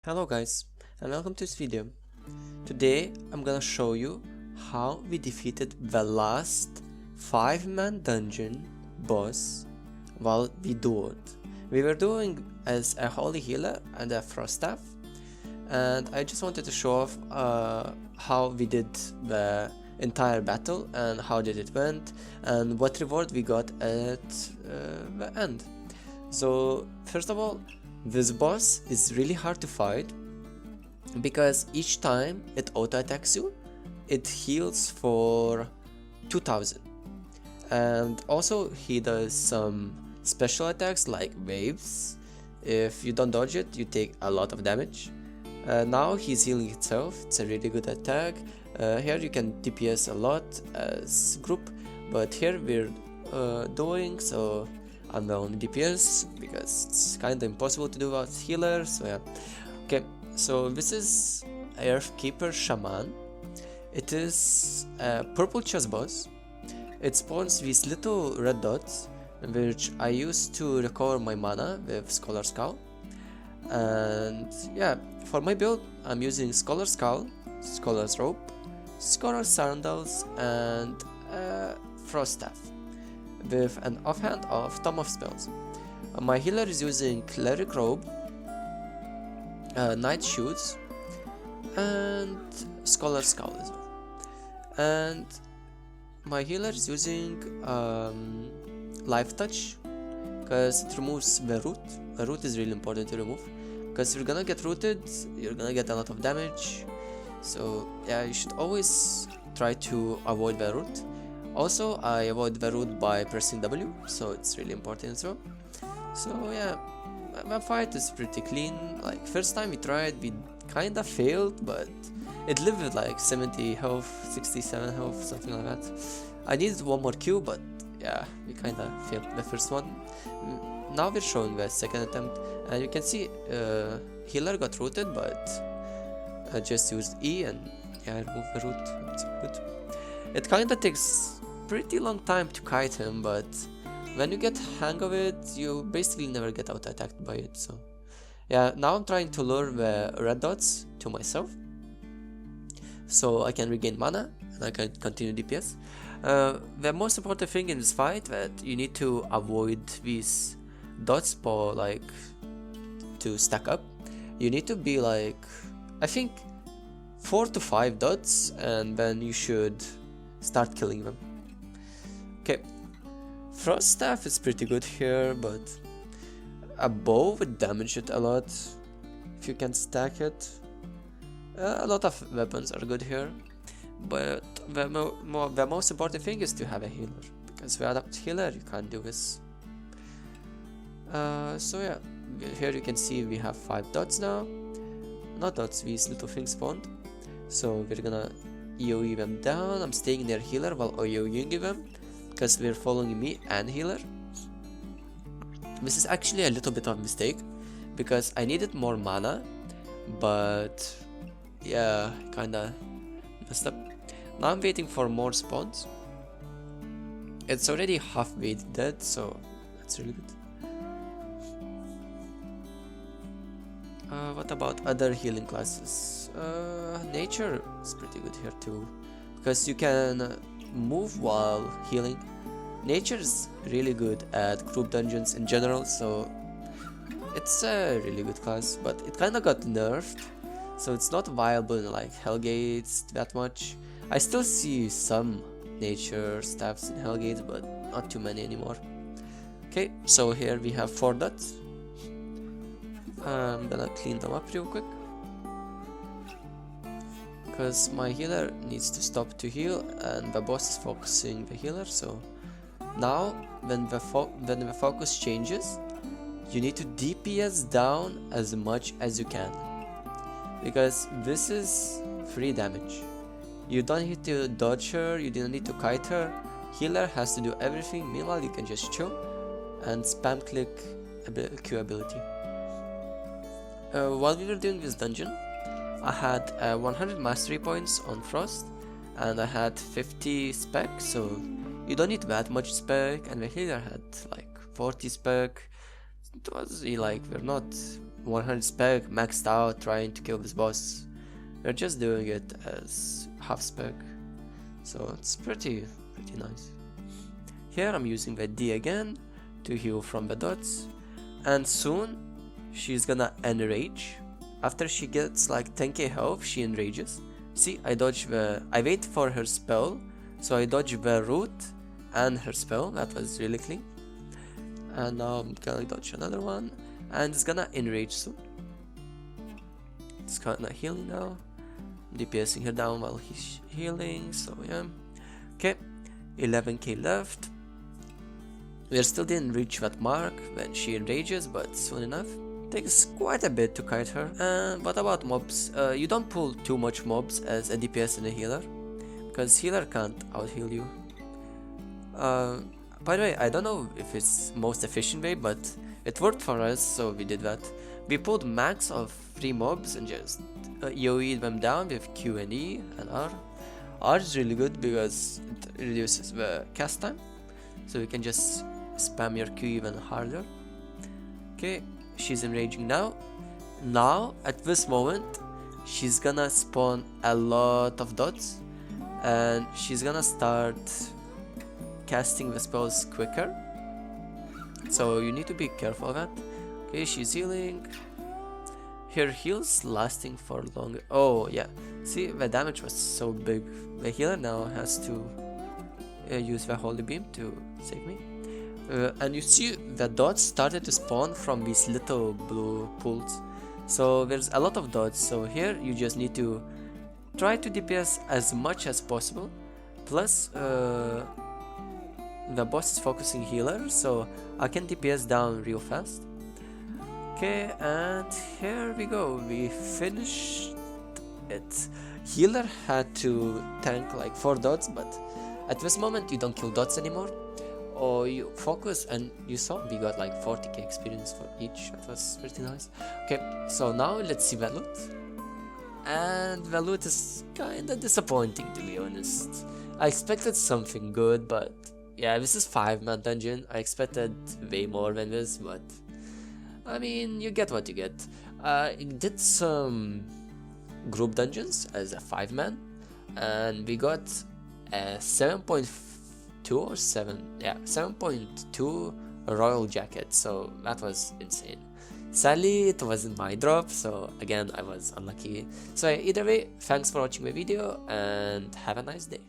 Hello guys, and welcome to this video. Today I'm gonna show you how we defeated the last 5-man dungeon boss while we dueled. We were doing as a holy healer and a frost staff, and I just wanted to show off how we did the entire battle and how did it went and what reward we got at the end. So first of all, this boss is really hard to fight because each time it auto attacks you, it heals for 2000, and also he does some special attacks like waves. If you don't dodge it, you take a lot of damage. Now he's healing itself, it's a really good attack. Here you can DPS a lot as group, but here we're doing so I'm the only DPS because it's kinda impossible to do without healer, so yeah. Okay, so this is EarthKeeper Shaman. It is a purple chess boss. It spawns these little red dots, which I use to recover my mana with Scholar Skull. And yeah, for my build, I'm using Scholar Skull, Scholar's Rope, Scholar Sandals, and Frost Staff, with an offhand of Tome of Spells. My healer is using Cleric Robe, Knight Shoes, and Scholar Skull as well. And my healer is using Life Touch, because it removes the root. The root is really important to remove, because if you're gonna get rooted, you're gonna get a lot of damage. So yeah, you should always try to avoid the root. Also, I avoid the root by pressing W, so it's really important as well. So yeah, my fight is pretty clean. Like, first time we tried, we kinda failed, but it lived with like 70 health, 67 health, something like that. I needed one more Q, but yeah, we kinda failed the first one. Now we're showing the second attempt, and you can see healer got rooted, but I just used E and yeah, I removed the root. It's good. It kinda takes pretty long time to kite him, but when you get hang of it, you basically never get out attacked by it. So yeah, now I'm trying to lure the red dots to myself, so I can regain mana and I can continue DPS. The most important thing in this fight that you need to avoid these dots for like to stack up. You need to be like, I think 4 to 5 dots, and then you should start killing them. Okay, Frost Staff is pretty good here, but a bow would damage it a lot if you can stack it. A lot of weapons are good here, but the most important thing is to have a healer, because without healer you can't do this. So yeah, here you can see we have 5 dots now. Not dots, these little things spawned. So we're gonna AoE them down. I'm staying near healer while AoEing them, because they're following me and healer. This is actually a little bit of a mistake, because I needed more mana, but yeah, kinda messed up. Now I'm waiting for more spawns. It's already halfway dead, so that's really good. What about other healing classes? Nature is pretty good here too, because you can move while healing. Nature is really good at group dungeons in general, so it's a really good class, but it kinda got nerfed, so it's not viable in like Hellgates that much. I still see some nature staffs in Hellgates, but not too many anymore. Okay, so here we have 4 dots. I'm gonna clean them up real quick, because my healer needs to stop to heal and the boss is focusing the healer. So now when the focus changes, you need to DPS down as much as you can, because this is free damage. You don't need to dodge her, you don't need to kite her. Healer has to do everything. Meanwhile, you can just chill and spam click Q ability. While we were doing this dungeon, I had 100 mastery points on Frost, and I had 50 spec, so you don't need that much spec, and the healer had like 40 spec. It was like, we're not 100 spec, maxed out, trying to kill this boss. We're just doing it as half spec, so it's pretty nice. Here I'm using the D again to heal from the dots, and soon she's gonna enrage. After she gets like 10k health, she enrages. See, I wait for her spell, so I dodge the root and her spell. That was really clean. And now I'm gonna dodge another one, and it's gonna enrage soon. It's kinda healing now. I'm DPSing her down while he's healing, so yeah. Okay, 11k left. We still didn't reach that mark when she enrages, but soon enough. Takes quite a bit to kite her. And what about mobs? You don't pull too much mobs as a DPS and a healer, because healer can't out-heal you. By the way, I don't know if it's most efficient way, but it worked for us, so we did that. We pulled max of 3 mobs and just AoE them down with Q and E and R. R is really good because it reduces the cast time, so you can just spam your Q even harder. Okay, she's enraging now. Now, at this moment, she's gonna spawn a lot of dots, and she's gonna start casting the spells quicker, so you need to be careful of that. Okay, she's healing. Her heals lasting for longer. Oh yeah, see, the damage was so big. The healer now has to use the holy beam to save me. And you see the dots started to spawn from these little blue pools, so there's a lot of dots. So here you just need to try to DPS as much as possible, plus the boss is focusing healer, so I can DPS down real fast. Okay, and here we go, we finished it. Healer had to tank like 4 dots, but at this moment you don't kill dots anymore, or you focus, and you saw we got like 40k experience for each. That was pretty nice. Okay, so now let's see the loot. And the loot is kinda disappointing, to be honest. I expected something good, but yeah, this is 5-man dungeon. I expected way more than this, but I mean, you get what you get. It did some group dungeons as a 5-man, and we got a 7.2 or 7, yeah, 7.2 royal jacket, so that was insane. Sadly, it wasn't my drop, so again, I was unlucky. So either way, thanks for watching my video, and have a nice day.